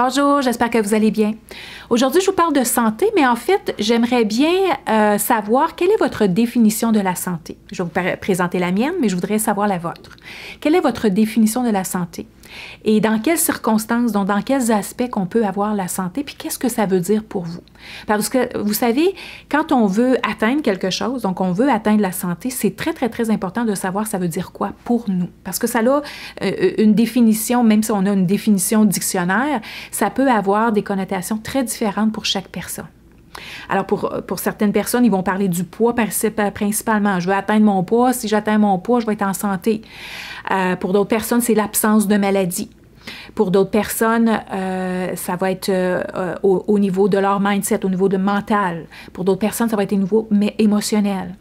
Bonjour, j'espère que vous allez bien. Aujourd'hui, je vous parle de santé, mais en fait, j'aimerais bien savoir quelle est votre définition de la santé. Je vais vous présenter la mienne, mais je voudrais savoir la vôtre. Quelle est votre définition de la santé? Et dans quelles circonstances, donc dans quels aspects qu'on peut avoir la santé, puis qu'est-ce que ça veut dire pour vous? Parce que, vous savez, quand on veut atteindre quelque chose, donc on veut atteindre la santé, c'est très, très, très important de savoir ça veut dire quoi pour nous. Parce que ça a une définition, même si on a une définition dictionnaire, ça peut avoir des connotations très différentes pour chaque personne. Alors, pour certaines personnes, ils vont parler du poids principalement. Je veux atteindre mon poids. Si j'atteins mon poids, je vais être en santé. Pour d'autres personnes, c'est l'absence de maladie. Pour d'autres personnes, ça va être au niveau de leur mindset, au niveau de mental. Pour d'autres personnes, ça va être au niveau émotionnel.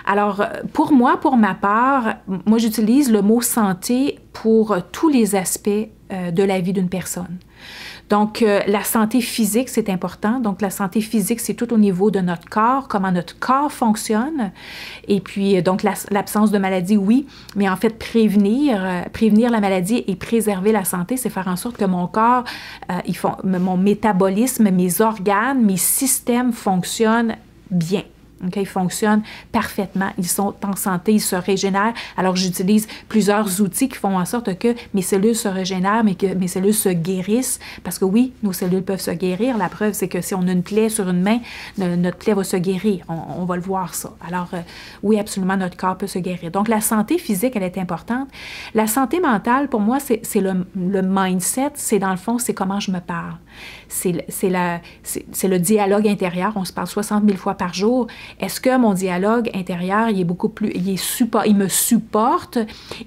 Alors, pour moi, pour ma part, moi, j'utilise le mot santé pour tous les aspects de la vie d'une personne. Donc, la santé physique, c'est important. Donc, la santé physique, c'est tout au niveau de notre corps, comment notre corps fonctionne. Et puis, donc, l'absence de maladie, oui, mais en fait, prévenir la maladie et préserver la santé, c'est faire en sorte que mon corps, mon métabolisme, mes organes, mes systèmes fonctionnent bien. Okay, ils fonctionnent parfaitement, ils sont en santé, ils se régénèrent. Alors, j'utilise plusieurs outils qui font en sorte que mes cellules se régénèrent, mais que mes cellules se guérissent. Parce que oui, nos cellules peuvent se guérir. La preuve, c'est que si on a une plaie sur une main, notre plaie va se guérir. On va le voir, ça. Alors, oui, absolument, notre corps peut se guérir. Donc, la santé physique, elle est importante. La santé mentale, pour moi, c'est le mindset. C'est, dans le fond, c'est comment je me parle. C'est le dialogue intérieur. On se parle 60 000 fois par jour. Est-ce que mon dialogue intérieur, il est beaucoup plus, il me supporte,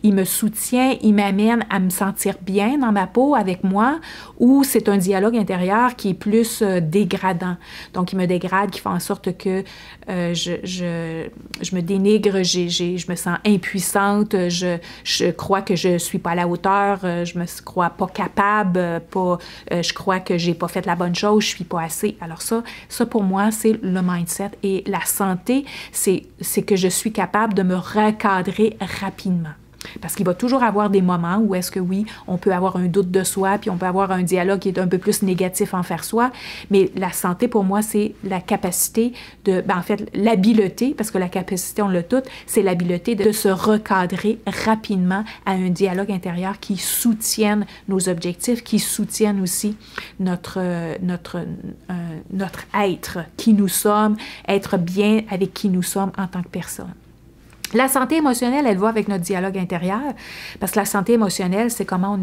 il me soutient, il m'amène à me sentir bien dans ma peau avec moi, ou c'est un dialogue intérieur qui est plus dégradant, donc il me dégrade, qui fait en sorte que je me dénigre, je me sens impuissante, je crois que je suis pas à la hauteur, je me crois pas capable, je crois que j'ai pas fait la bonne chose, je suis pas assez. Alors ça pour moi, c'est le mindset. Et la santé, c'est que je suis capable de me recadrer rapidement. Parce qu'il va toujours avoir des moments où est-ce que oui, on peut avoir un doute de soi, puis on peut avoir un dialogue qui est un peu plus négatif envers soi, mais la santé, pour moi, c'est la capacité en fait, l'habileté, parce que la capacité, on l'a toute, c'est l'habileté de se recadrer rapidement à un dialogue intérieur qui soutienne nos objectifs, qui soutienne aussi notre être, qui nous sommes, être bien avec qui nous sommes en tant que personne. La santé émotionnelle, elle va avec notre dialogue intérieur, parce que la santé émotionnelle, c'est comment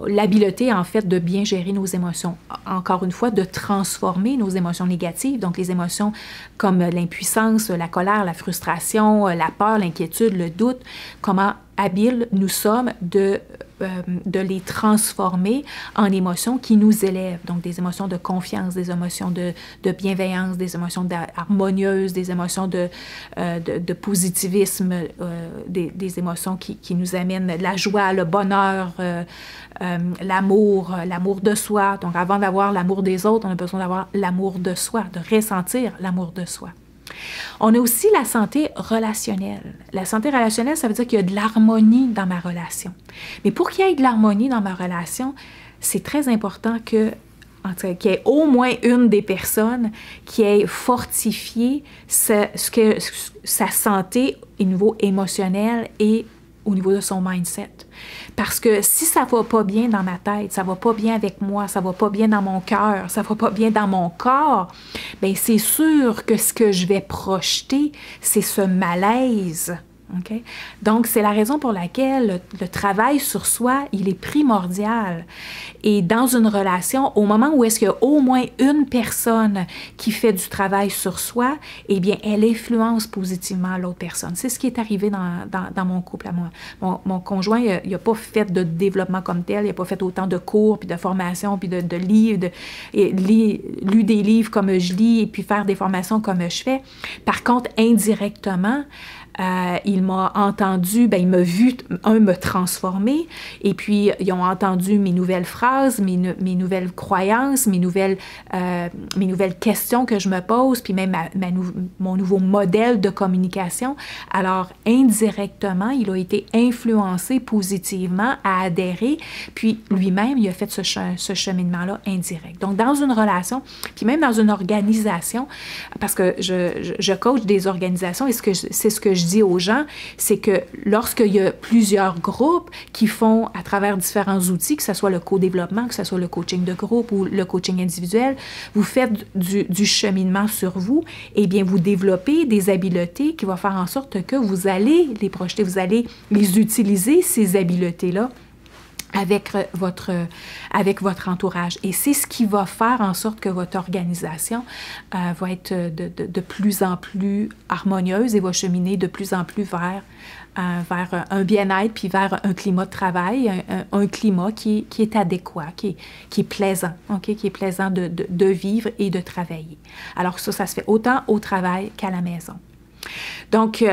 l'habileté, en fait, de bien gérer nos émotions. Encore une fois, de transformer nos émotions négatives, donc les émotions comme l'impuissance, la colère, la frustration, la peur, l'inquiétude, le doute, comment habiles nous sommes de les transformer en émotions qui nous élèvent. Donc, des émotions de confiance, des émotions de bienveillance, des émotions harmonieuses, des émotions de positivisme, des émotions qui nous amènent la joie, le bonheur, l'amour de soi. Donc, avant d'avoir l'amour des autres, on a besoin d'avoir l'amour de soi, de ressentir l'amour de soi. On a aussi la santé relationnelle. La santé relationnelle, ça veut dire qu'il y a de l'harmonie dans ma relation. Mais pour qu'il y ait de l'harmonie dans ma relation, c'est très important qu'il y ait au moins une des personnes qui ait fortifié sa santé au niveau émotionnel et au niveau de son mindset. Parce que si ça va pas bien dans ma tête, ça va pas bien avec moi, ça va pas bien dans mon cœur, ça va pas bien dans mon corps, bien c'est sûr que ce que je vais projeter, c'est ce malaise. Okay? Donc, c'est la raison pour laquelle le travail sur soi, il est primordial. Et dans une relation, au moment où est-ce qu'il y a au moins une personne qui fait du travail sur soi, eh bien, elle influence positivement l'autre personne. C'est ce qui est arrivé dans mon couple à moi. Mon conjoint, il n'a pas fait de développement comme tel, il n'a pas fait autant de cours, puis de formations, puis de livres, lu des livres comme je lis, et puis faire des formations comme je fais. Par contre, indirectement, il m'a entendu, ben, il m'a vu, me transformer, et puis ils ont entendu mes nouvelles phrases, mes nouvelles croyances, mes nouvelles questions que je me pose, puis même mon nouveau modèle de communication. Alors, indirectement, il a été influencé positivement à adhérer, puis lui-même, il a fait ce cheminement-là indirect. Donc, dans une relation, puis même dans une organisation, parce que je coach des organisations, et c'est ce que je dis aux gens, c'est que lorsqu'il y a plusieurs groupes qui font à travers différents outils, que ce soit le co-développement, que ce soit le coaching de groupe ou le coaching individuel, vous faites du cheminement sur vous, et bien vous développez des habiletés qui vont faire en sorte que vous allez les projeter, vous allez les utiliser, ces habiletés-là, avec votre entourage. Et c'est ce qui va faire en sorte que votre organisation va être de plus en plus harmonieuse et va cheminer de plus en plus vers un bien-être, puis vers un climat de travail, un climat qui est adéquat, qui est plaisant, okay? Qui est plaisant de vivre et de travailler. Alors ça se fait autant au travail qu'à la maison. Donc,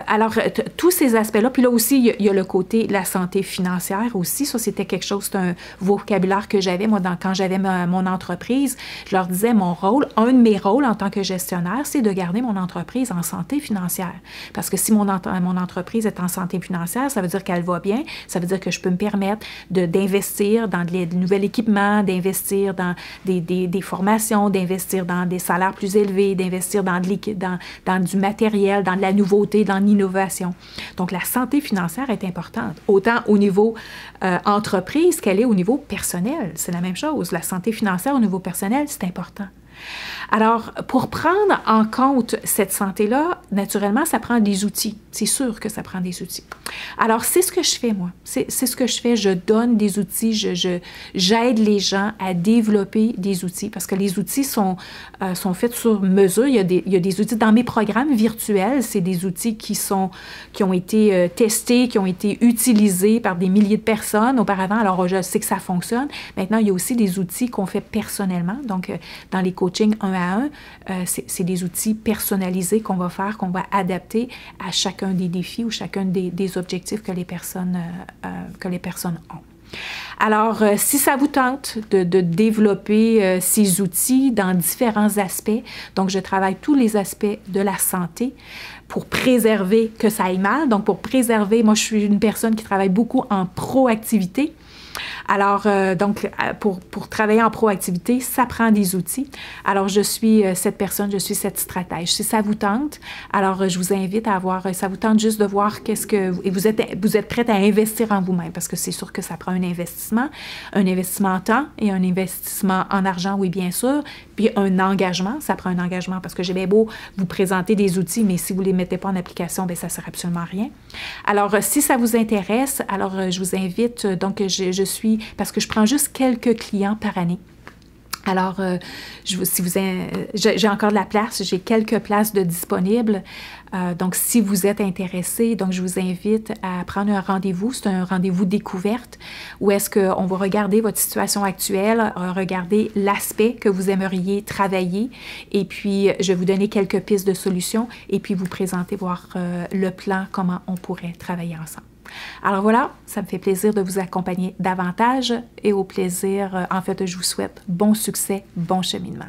alors, tous ces aspects-là, puis là aussi, il y a le côté, la santé financière aussi, ça c'était quelque chose, c'est un vocabulaire que j'avais, moi, quand j'avais mon entreprise, je leur disais, un de mes rôles en tant que gestionnaire, c'est de garder mon entreprise en santé financière. Parce que si mon entreprise est en santé financière, ça veut dire qu'elle va bien, ça veut dire que je peux me permettre d'investir dans de nouveaux équipements, d'investir dans des formations, d'investir dans des salaires plus élevés, d'investir dans du matériel, dans de la nouveauté, dans l'innovation. Donc, la santé financière est importante, autant au niveau entreprise qu'elle est au niveau personnel. C'est la même chose. La santé financière au niveau personnel, c'est important. Alors, pour prendre en compte cette santé-là, naturellement, ça prend des outils. C'est sûr que ça prend des outils. Alors, c'est ce que je fais, moi. C'est ce que je fais. Je donne des outils. J'aide les gens à développer des outils parce que les outils sont faits sur mesure. Il y a des outils dans mes programmes virtuels. C'est des outils qui ont été testés, qui ont été utilisés par des milliers de personnes auparavant. Alors, je sais que ça fonctionne. Maintenant, il y a aussi des outils qu'on fait personnellement. Donc, dans les coachings 1 à 1, c'est des outils personnalisés qu'on va faire, qu'on va adapter à chacun des défis ou chacun des objectifs que les personnes ont. Alors, si ça vous tente de développer ces outils dans différents aspects, donc je travaille tous les aspects de la santé pour préserver que ça aille mal. Donc, pour préserver, moi, je suis une personne qui travaille beaucoup en proactivité. Alors, donc, pour travailler en proactivité, ça prend des outils. Alors, je suis cette personne, je suis cette stratège. Si ça vous tente, alors je vous invite à avoir, ça vous tente juste de voir et vous êtes prête à investir en vous-même, parce que c'est sûr que ça prend un investissement en temps et un investissement en argent, oui, bien sûr, puis un engagement, ça prend un engagement, parce que j'ai bien beau vous présenter des outils, mais si vous ne les mettez pas en application, bien, ça ne sert absolument à rien. Alors, si ça vous intéresse, alors je vous invite, donc, parce que je prends juste quelques clients par année. Alors, j'ai encore de la place, j'ai quelques places de disponibles. Donc, si vous êtes intéressé, donc je vous invite à prendre un rendez-vous. C'est un rendez-vous découverte où est-ce qu'on va regarder votre situation actuelle, regarder l'aspect que vous aimeriez travailler et puis je vais vous donner quelques pistes de solutions et puis vous présenter, voir le plan, comment on pourrait travailler ensemble. Alors voilà, ça me fait plaisir de vous accompagner davantage et au plaisir, en fait, je vous souhaite bon succès, bon cheminement.